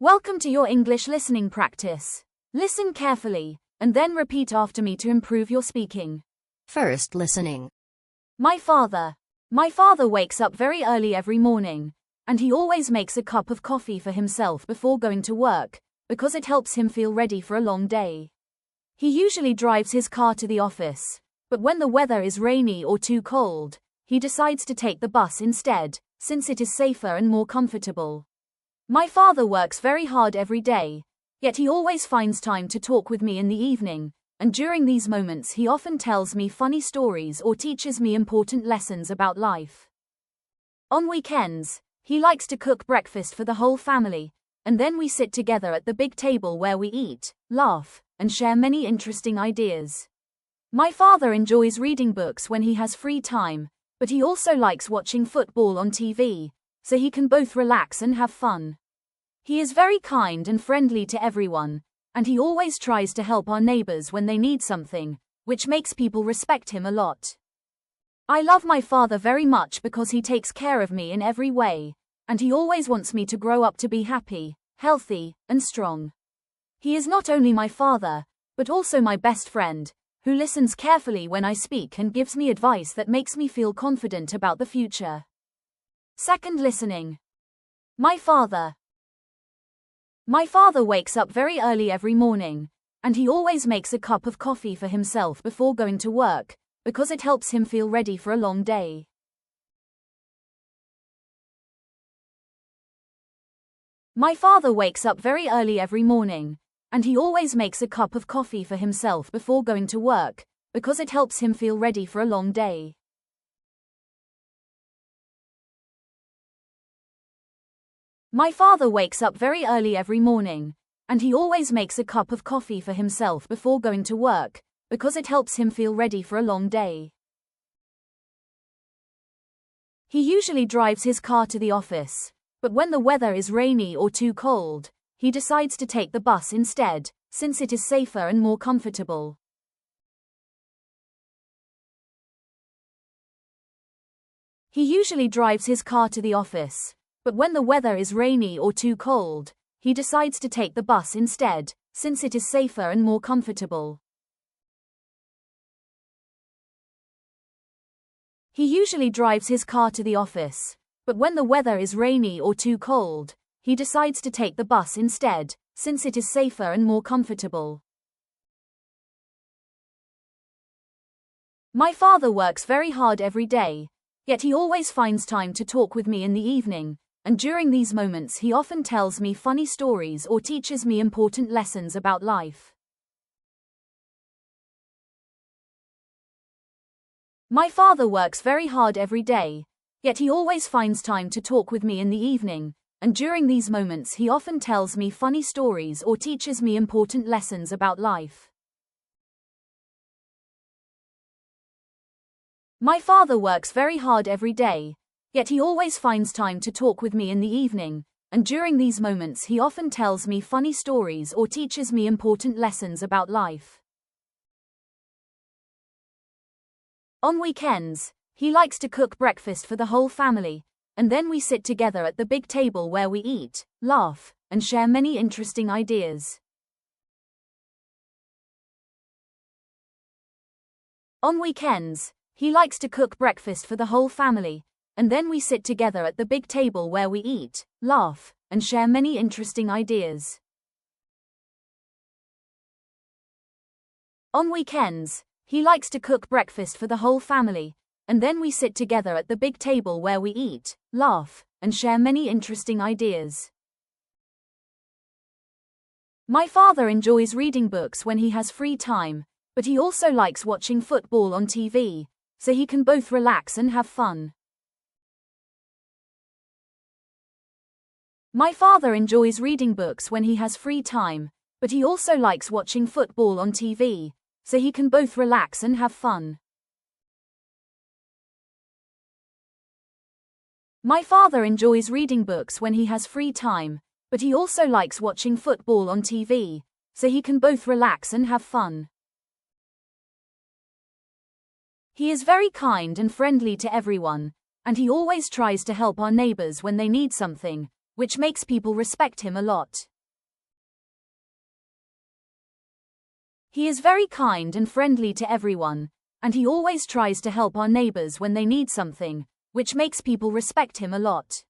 Welcome to your English listening practice. Listen carefully, and then repeat after me to improve your speaking. First listening. My father. My father wakes up very early every morning, and he always makes a cup of coffee for himself before going to work, because it helps him feel ready for a long day. He usually drives his car to the office, but when the weather is rainy or too cold, he decides to take the bus instead, since it is safer and more comfortable. My father works very hard every day, yet he always finds time to talk with me in the evening, and during these moments he often tells me funny stories or teaches me important lessons about life. On weekends, he likes to cook breakfast for the whole family, and then we sit together at the big table where we eat, laugh, and share many interesting ideas. My father enjoys reading books when he has free time, but he also likes watching football on TV, so he can both relax and have fun. He is very kind and friendly to everyone, and he always tries to help our neighbors when they need something, which makes people respect him a lot. I love my father very much because he takes care of me in every way, and he always wants me to grow up to be happy, healthy, and strong. He is not only my father, but also my best friend, who listens carefully when I speak and gives me advice that makes me feel confident about the future. Second listening. My father. My father wakes up very early every morning, and he always makes a cup of coffee for himself before going to work, because it helps him feel ready for a long day. My father wakes up very early every morning, and he always makes a cup of coffee for himself before going to work, because it helps him feel ready for a long day. My father wakes up very early every morning, and he always makes a cup of coffee for himself before going to work, because it helps him feel ready for a long day. He usually drives his car to the office, but when the weather is rainy or too cold, he decides to take the bus instead, since it is safer and more comfortable. He usually drives his car to the office, but when the weather is rainy or too cold, he decides to take the bus instead, since it is safer and more comfortable. He usually drives his car to the office, but when the weather is rainy or too cold, he decides to take the bus instead, since it is safer and more comfortable. My father works very hard every day, yet he always finds time to talk with me in the evening, and during these moments he often tells me funny stories or teaches me important lessons about life. My father works very hard every day, yet he always finds time to talk with me in the evening, and during these moments he often tells me funny stories or teaches me important lessons about life. My father works very hard every day, yet he always finds time to talk with me in the evening, and during these moments he often tells me funny stories or teaches me important lessons about life. On weekends, he likes to cook breakfast for the whole family, and then we sit together at the big table where we eat, laugh, and share many interesting ideas. On weekends, he likes to cook breakfast for the whole family, and then we sit together at the big table where we eat, laugh, and share many interesting ideas. On weekends, he likes to cook breakfast for the whole family, and then we sit together at the big table where we eat, laugh, and share many interesting ideas. My father enjoys reading books when he has free time, but he also likes watching football on TV, so he can both relax and have fun. My father enjoys reading books when he has free time, but he also likes watching football on TV, so he can both relax and have fun. My father enjoys reading books when he has free time, but he also likes watching football on TV, so he can both relax and have fun. He is very kind and friendly to everyone, and he always tries to help our neighbors when they need something, which makes people respect him a lot. He is very kind and friendly to everyone, and he always tries to help our neighbors when they need something, which makes people respect him a lot.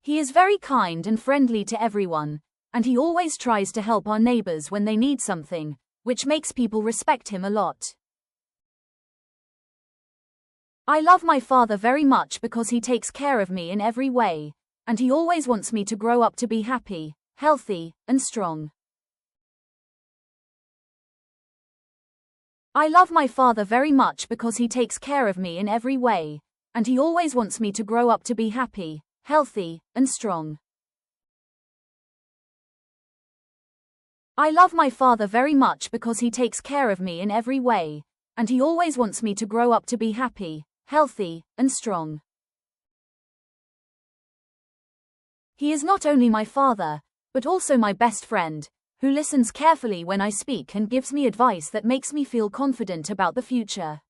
He is very kind and friendly to everyone, and he always tries to help our neighbors when they need something, which makes people respect him a lot. I love my father very much because he takes care of me in every way, and he always wants me to grow up to be happy, healthy, and strong. I love my father very much because he takes care of me in every way, and he always wants me to grow up to be happy, healthy, and strong. I love my father very much because he takes care of me in every way, and he always wants me to grow up to be happy, healthy, and strong. He is not only my father, but also my best friend, who listens carefully when I speak and gives me advice that makes me feel confident about the future.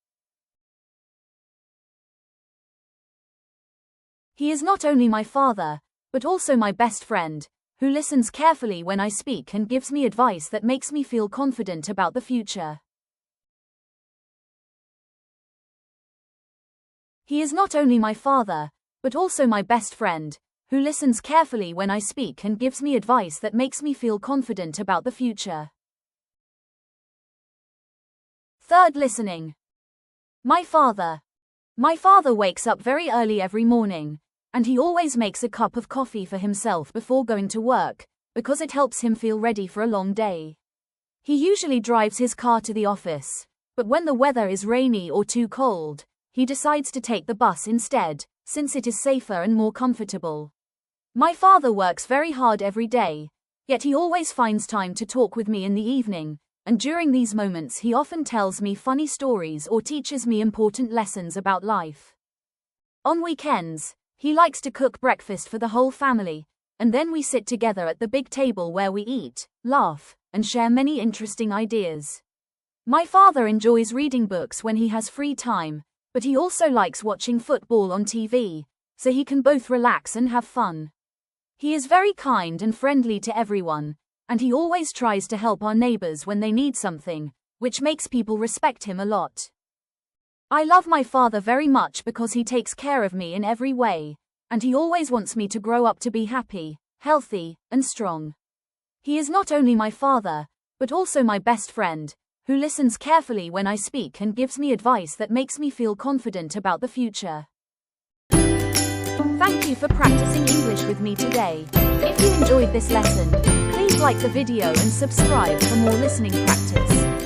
He is not only my father, but also my best friend, who listens carefully when I speak and gives me advice that makes me feel confident about the future. He is not only my father, but also my best friend, who listens carefully when I speak and gives me advice that makes me feel confident about the future. Third listening. My father. My father wakes up very early every morning, and he always makes a cup of coffee for himself before going to work, because it helps him feel ready for a long day. He usually drives his car to the office, but when the weather is rainy or too cold, he decides to take the bus instead, since it is safer and more comfortable. My father works very hard every day, yet he always finds time to talk with me in the evening, and during these moments he often tells me funny stories or teaches me important lessons about life. On weekends, he likes to cook breakfast for the whole family, and then we sit together at the big table where we eat, laugh, and share many interesting ideas. My father enjoys reading books when he has free time, but he also likes watching football on TV, so he can both relax and have fun. He is very kind and friendly to everyone, and he always tries to help our neighbors when they need something, which makes people respect him a lot. I love my father very much because he takes care of me in every way, and he always wants me to grow up to be happy, healthy, and strong. He is not only my father, but also my best friend, who listens carefully when I speak and gives me advice that makes me feel confident about the future. Thank you for practicing English with me today. If you enjoyed this lesson, please like the video and subscribe for more listening practice.